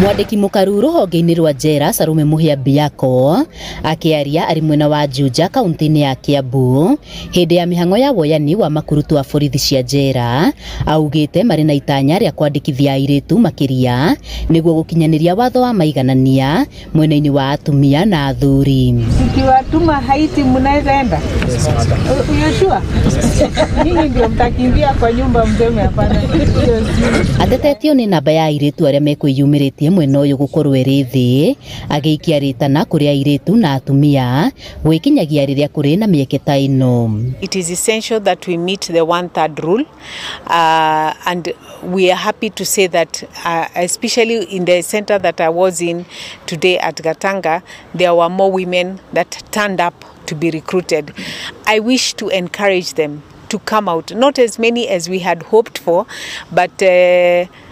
Mwandiki mukaru ruhonge-ini rwa njera Sarume Muhia Biako akiaria ari mwena wa Juja kaunti-ini ya Kiambu hindi ya mihango ya woyani wa makurutu a borithi cia njera augite mari na itanya ria kwandikithia airitu makiria niguo gukinyaniria watho wa maiganania mwena-ini wa atumia na athuri. Ukiwatuma Haiti mnaweza enda? Yoshua nyinyi ndio mtakimbia kwa nyumba mseme hapana. Atetetio ni namba ya airitu aria mekwiyumiritie mwena uyu gukorwo eri thi agiikia ritana kuri airitu na atumia gwikinyagia riria kuri na mieke ta ino. It is essential that we meet the 1/3 rule and we are happy to say that especially in the center that I was in today at Gatanga, there were more women that turned up to be recruited. I wish to encourage them to come out, not as many as we had hoped for, but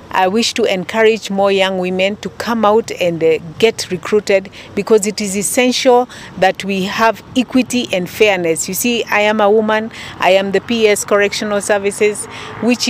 I wish to encourage more young women to come out and get recruited, because it is essential that we have equity and fairness. You see, I am a woman, I am the PS Correctional Services, which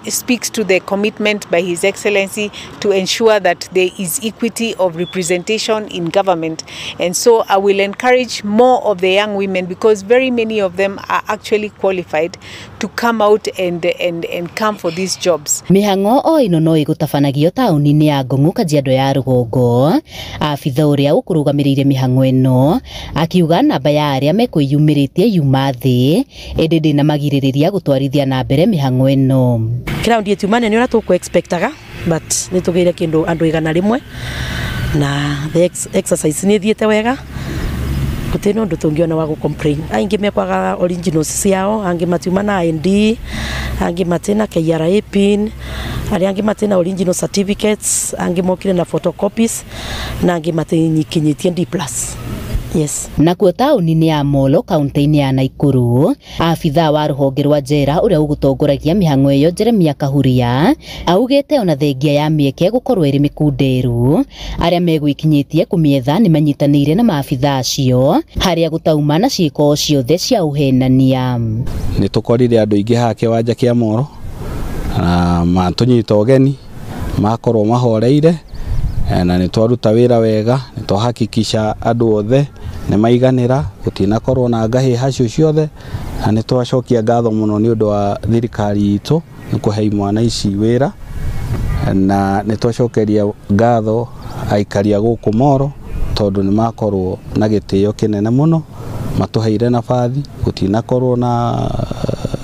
speaks to the commitment by His Excellency to ensure that there is equity of representation in government. And so I will encourage more of the young women, because very many of them are actually qualified to come out and come for these jobs. Mihango o ino no igutafanagio tauni-ini ya Ngong'u Kajiado ya Rugongo. Afitha uria ukurugamiriire mihango ino akiuga namba ya aria mekwiyumiritie yuma thi indi ndina magiririria gutwarithia na mbere mihango ino. Ground yetu mane ni ora tuku expectaga, but nitugire kindu andu 100 na the exercise ni thiete wega kutino ndu tungiona wa complain. Aingi mekwaga originals ciao, angi matiuma na ID, angi matena KRA pin, angi matena original certificates, angi mokire na photocopies, na angi matinyikinyitie D+. Yes. Nakuo tauni-ini ya Molo kaunti-ini ya Naikuru, afitha wa ruhonge rwa njera uria ugutongoragia mihango iyo Jeremia Kahuria augite ona thengia ya mieke gukorwo iri mikunderu aria megwikinyitie kumietha ni manyitanire na maafitha acio haria gutauma na ciiko ciothe cia uhenania. Ni tukorire andu ingi ha kiwanja kia Molo matunyita ugeni makorwo mahoreire na ni twaruta wira wega, ni twahakikisha andu othe ni maiganira gutinakorwo na ngahi hacio ciothe, na ni twacokia ngatho muno ni undu wa thirikari itu ni kuhe mwana ici wira, na ni twacokeria ngatho aikaria guku Molo tondu ni makorwo na gitio kinene muno, matuheire nabathi gutinakorwo na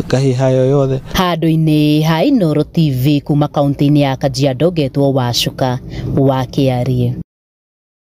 ngahi hayo yothe. Handu-ini ha Inooro TV kuma kaunti-ini ya Kajiado getwo Wacuka wa Kiarie.